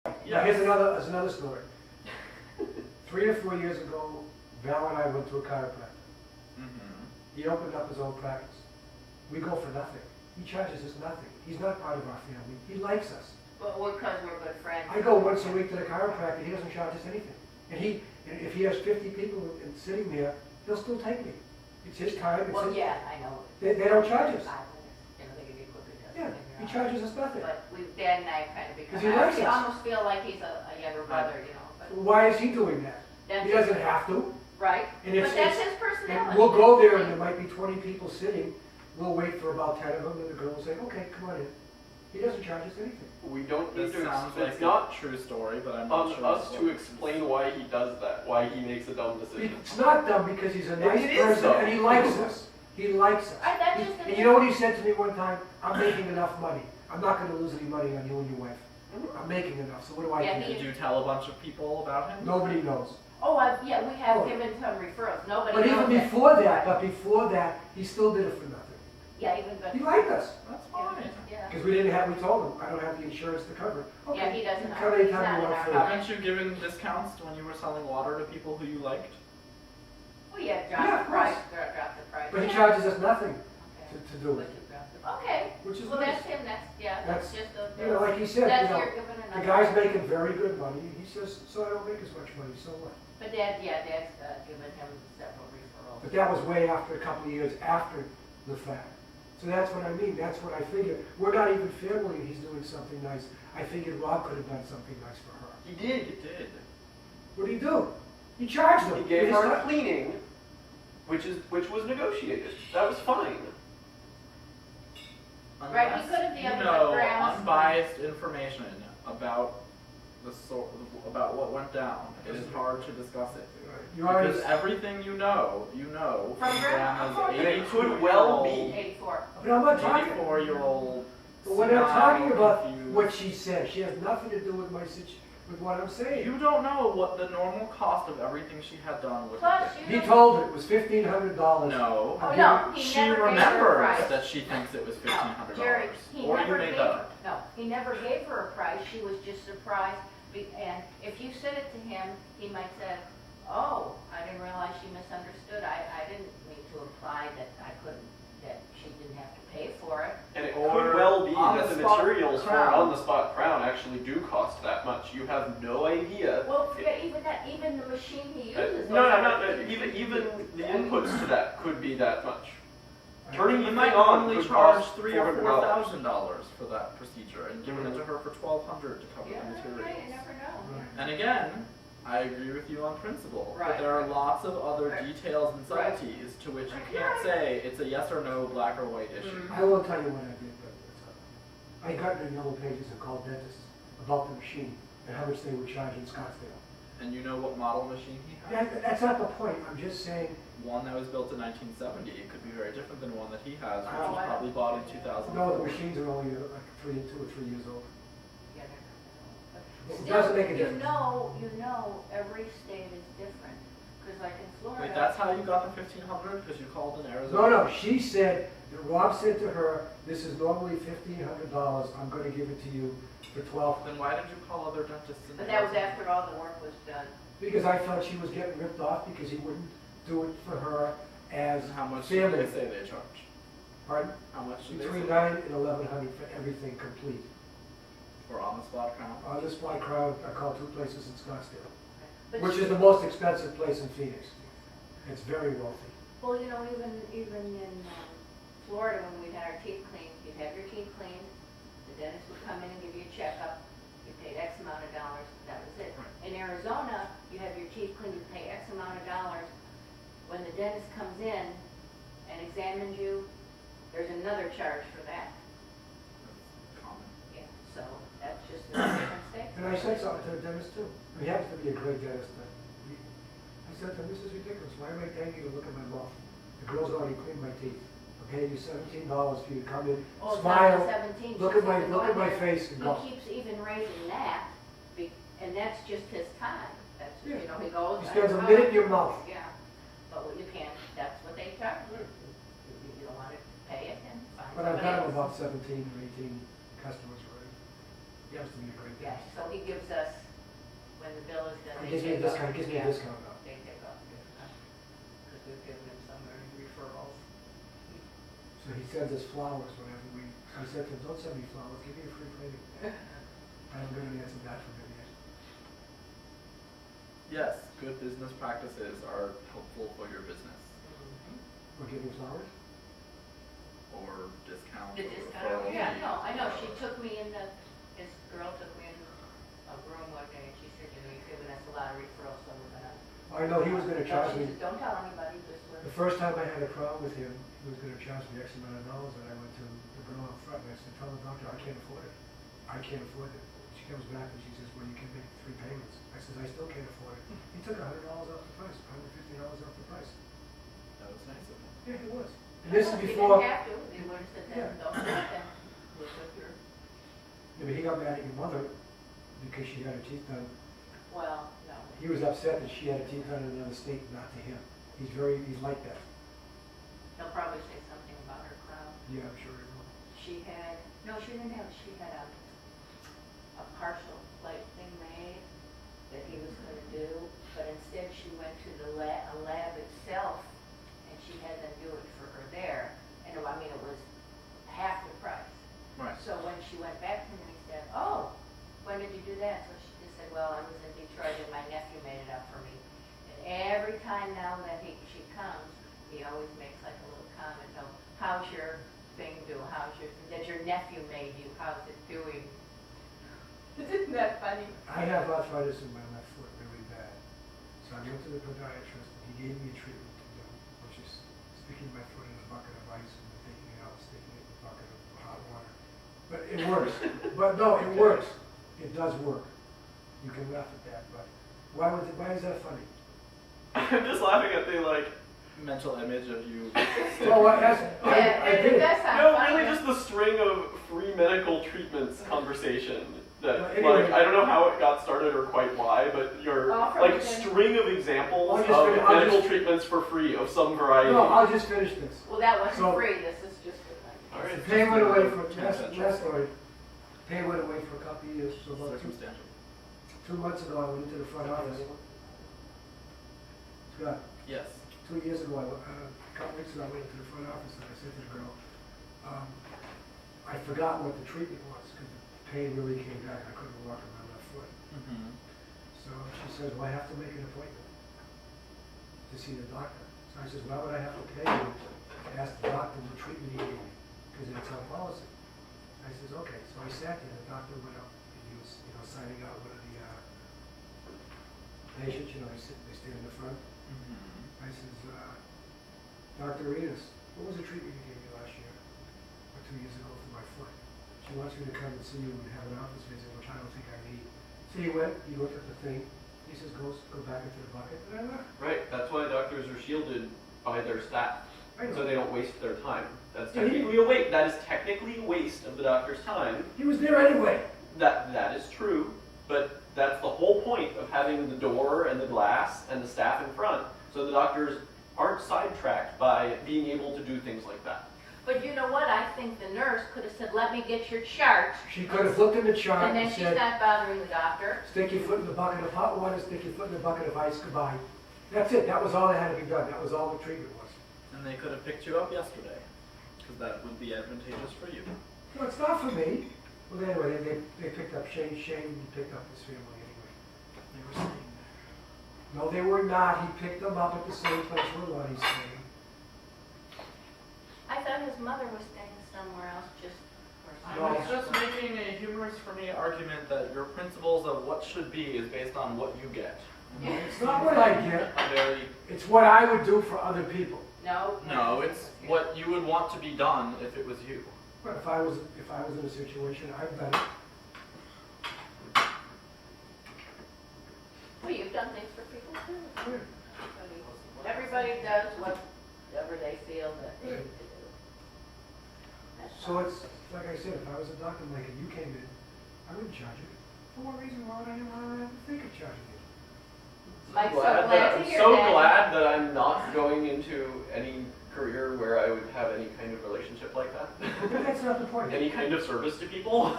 Now, there's another story. 3 or 4 years ago, Val and I went to a chiropractor. He opened up his own practice. We go for nothing. He charges us nothing. He's not part of our family. He likes us. Well, because we're good friends. I go once a week to the chiropractor. He doesn't charge us anything. And if he has 50 people sitting there, he'll still take me. It's his time. It's Well, his, yeah, I know. They don't charge us. 5 minutes. You know, they give you a quicker test. Yeah, he charges us nothing. But Dad and I kind of become. Because he likes I us. almost feel like he's a younger brother, you know. But Why is he doing that? that's He doesn't have to. Right. And But that's his and personality. we'll go there and there might be 20 people sitting. We'll wait for about 10 of them and the girl will say, okay, come on in. He doesn't charge us anything. We don't need This to. sounds It's like not a true story, but I'm on not sure. us to explain why he does that, why he makes a dumb decision. It's not dumb because he's a nice It is person dumb. and he likes us. He likes us. That's He- just and you know what he said to me one time? I'm making enough money. I'm not going to lose any money on you and your wife. I'm making enough, so what do I Yeah, do? Did you tell a bunch of people about him? Nobody knows. Oh, yeah, we have Oh. given some referrals. Nobody But knows even before that, he still did it for nothing. Yeah, even but. He liked us. That's fine. Yeah. Because we told him, I don't have the insurance to cover it. Okay, Yeah, he doesn't you know. come He's anytime not you in want our free. house. Haven't you given discounts when you were selling water to people who you liked? Well, yeah, Yeah, drop of the price, course. drop the price. But he Yeah. charges us nothing Okay. to do it. Okay, Which is well, nice. that's him, that's That's- just a. You know, like he said, That's you know, your giving the another. guy's making very good money. He says, so I don't make as much money, so what? But Dad's given him several referrals. But that was way after, a couple of years after the fact. So that's what I mean, that's what I figured. We're not even family and he's doing something nice. I figured Rob could have done something nice for her. He did. He did. What did he do? He charged them. He gave He her just- cleaning, which was negotiated. That was fine. Right, he Unless could have the you other know grounds. unbiased information about about what went down. It is hard to discuss it. You're Because honest. everything you know From Grandma's Grandma. And it could well be. 84. But I'm not talking. 84-year-old. But we're not talking about what she said. She has nothing to do with with what I'm saying. You don't know what the normal cost of everything she had done would Plus, have been. you He don't. told her it was $1,500. No. Oh, no, he She never gave her a remembers price. that she thinks it was $1,500. Jerry, he Or you never made gave that her, up. no, he never gave her a price, she was just surprised. And if you said it to him, he might say, oh, I didn't realize she misunderstood. I didn't mean to imply that that she didn't have to pay for it. And it Or could well be on that the the spot materials for an crown. on-the-spot crown actually do cost that much. You have no idea. Well, forget even that, even the machine he uses. No. Even the inputs to that could be that much. Turning You the might thing on only could charge cost $3,000 or $400. $4,000 for that procedure, and giving it to her for $1,200 to cover Yeah, the materials. right, you never know. Right. And again, I agree with you on principle, Right. but there are lots of other Right. details and Right. subtleties to which you Right. can't say it's a yes or no, black or white issue. I will tell you what I did, but I got in the yellow pages and called dentists about the machine and how much they would charge in Scottsdale. And you know what model machine he had? That's not the point. I'm just saying, One that was built in 1970. It could be very different than one that he has, which Oh, was probably bought in 2000. no, the machines are only like 2 or 3 years old. Yeah, they're not. It Still, doesn't make a difference. You know, every state is different. Because like in Florida. Wait, that's how you got the 1,500? Because you called in Arizona? No, she said, that Rob said to her, this is normally $1,500, I'm gonna give it to you for $1,200. Then why did you call other dentists in But that was Arizona? after all the work was done. Because I felt she was getting ripped off because he wouldn't do it for her as How much did family. they say they charge? Pardon? How much did they Between say? $900 and $1,100 for everything complete. For on-the-spot crown? On this fly crowd, I called 2 places in Scottsdale, But which you- is the most expensive place in Phoenix. It's very wealthy. Well, you know, even in Florida, when we had our teeth cleaned, you'd have your teeth cleaned, the dentist would come in and give you a checkup, you paid X amount of dollars, that was it. Right. In Arizona, you have your teeth cleaned, you pay X amount of dollars. When the dentist comes in and examines you, there's another charge for that. That's common. Yeah, so that's just a different state. And I said something to the dentist too. He happens to be a great dentist. I said to him, this is ridiculous. Why am I paying you to look at my mouth? The girl's already cleaned my teeth. I'm paying you $17 for you to come in, Oh, it's smile, not 17. look she's at my even look at going my there. face and go. He keeps even raising that, and that's just his time. That's, you know, he goes. He spends a "Oh, minute in your mouth. Yeah, but what you can't, that's what they charge. If you don't want to pay it, then fine. But I've somebody got him else. about 17 or 18 customers already. He happens to be a great Yeah, guy. so he gives us, when the bill is done, He gives me a discount, he gives me a discount though. They take off, because we've given him so many referrals. So he sends us flowers whenever we, I said to him, don't send me flowers, give me a free painting. I haven't got an answer back from him yet. Yes, good business practices are helpful for your business. We're giving flowers? Or discounts. The or discount, referral yeah, fees. no, I know, she took me in this girl took me in a room one day and she said, you know, you've given us a lot of referrals, so we're gonna. I know he was gonna charge She me, said, don't tell anybody, just the let. first time I had a problem with him, he was gonna charge me X amount of dollars, and I went to the girl up front, and I said, tell the doctor, I can't afford it. I can't afford it. She comes back and she says, well, you can make 3 payments. I says, I still can't afford it. He took $100 off the price, $150 off the price. That was nice of him. Yeah, he was. And this is She before, didn't have to, they would have said Yeah. that, don't do that, we'll put your, I mean, he got mad at your mother because she had her teeth done. well, no. He was upset that she had her teeth done in another state, not to him. He's like that. He'll probably say something about her crown. Yeah, I'm sure he will. She had, no, she didn't have, she had a partial plate thing made that he was gonna do, but instead she went to the lab itself, and she had them do it for her there, and I mean, it was half the price. Right. So when she went back to me, he said, oh, when did you do that? So she just said, well, I was in Detroit and my nephew made it up for me. And every time now that she comes, he always makes like a little comment, oh, how's your thing do? That your nephew made you, how's it doing? Isn't that funny? I have arthritis in my left foot really bad. So I went to the podiatrist and he gave me a treatment to do, which is sticking my foot in a bucket of ice and then taking it out, sticking it in a bucket of hot water. But it works. But no, it works. It does work. You can laugh at that, but why is that funny? I'm just laughing at the like. Mental image of you. Well, I Yeah, did it it. does sound No, funny. really, just the string of free medical treatments conversation. That Well, anyway. like I don't know how it got started or quite why, but your Oh, from like the- string of examples I'll of medical just- treatments for free of some variety. No, I'll just finish this. Well, that wasn't So- free, this is just a thing. All right. The pain went away for, Circumstantial. last story, pain went away for a couple of years, so about Circumstantial. 2 months ago, I went into the front office. Scott, Yes. 2 years ago, a couple weeks ago, I went into the front office and I said to the girl, I forgot what the treatment was because the pain really came back. I couldn't walk on my left foot. Mm-hmm. So she says, well, I have to make an appointment to see the doctor. So I says, why would I have to pay you to ask the doctor what treatment he gave me? Because it's on policy. I says, okay. So I sat there, the doctor went up and he was, signing out one of the patients, they stand in the front. Mm-hmm. I says, Dr. Arenas, what was the treatment you gave me last year, or 2 years ago for my foot? She wants me to come and see you and have an office visit, which I don't think I need. So he went, he looked at the thing, he says, go back into the bucket, and I left. Right. That's why doctors are shielded by their staff, I know. so they don't waste their time. That's Yeah, technically a waste. That is technically a waste of the doctor's time. He was there anyway. That is true, but that's the whole point of having the door and the glass and the staff in front, so the doctors aren't sidetracked by being able to do things like that. But you know what, I think the nurse could have said, let me get your chart, She could have looked in the chart and then and she's said, not bothering the doctor. stick your foot in the bucket of hot water, stick your foot in the bucket of ice, goodbye. That's it, that was all that had to be done, that was all the treatment was. And they could have picked you up yesterday, because that would be advantageous for you. No, it's not for me. Well, anyway, they picked up Shane picked up his family anyway. They were staying there. No, they were not. He picked them up at the same place where Lonnie's staying. I thought his mother was staying somewhere else just for. I No. was just making a humorous for me argument that your principles of what should be is based on what you get. Yeah. It's not what I get. Very. It's what I would do for other people. No, it's what you would want to be done if it was you. But if I was in a situation, I've done it. Well, you've done things for people too. Yeah. Everybody does whatever they feel that they need to do. That's So all. it's like I said, if I was a doctor, like, and you came in, I wouldn't charge you. For what reason? Why would I ever think of charging you? Mike's so Glad glad that, to I'm hear so that. glad that I'm not going into any career where I would have any kind of relationship like that. But that's not the point. Any kind of service to people.